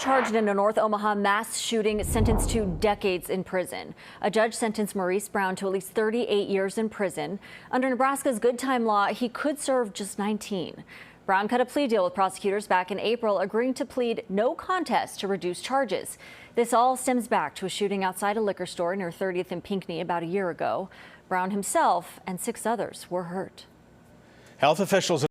Charged in a North Omaha mass shooting, sentenced to decades in prison. A judge sentenced Maurice Brown to at least 38 years in prison. Under Nebraska's good time law, he could serve just 19. Brown cut a plea deal with prosecutors back in April, agreeing to plead no contest to reduce charges. This all stems back to a shooting outside a liquor store near 30th and Pinckney about a year ago. Brown himself and 6 others were hurt. Health officials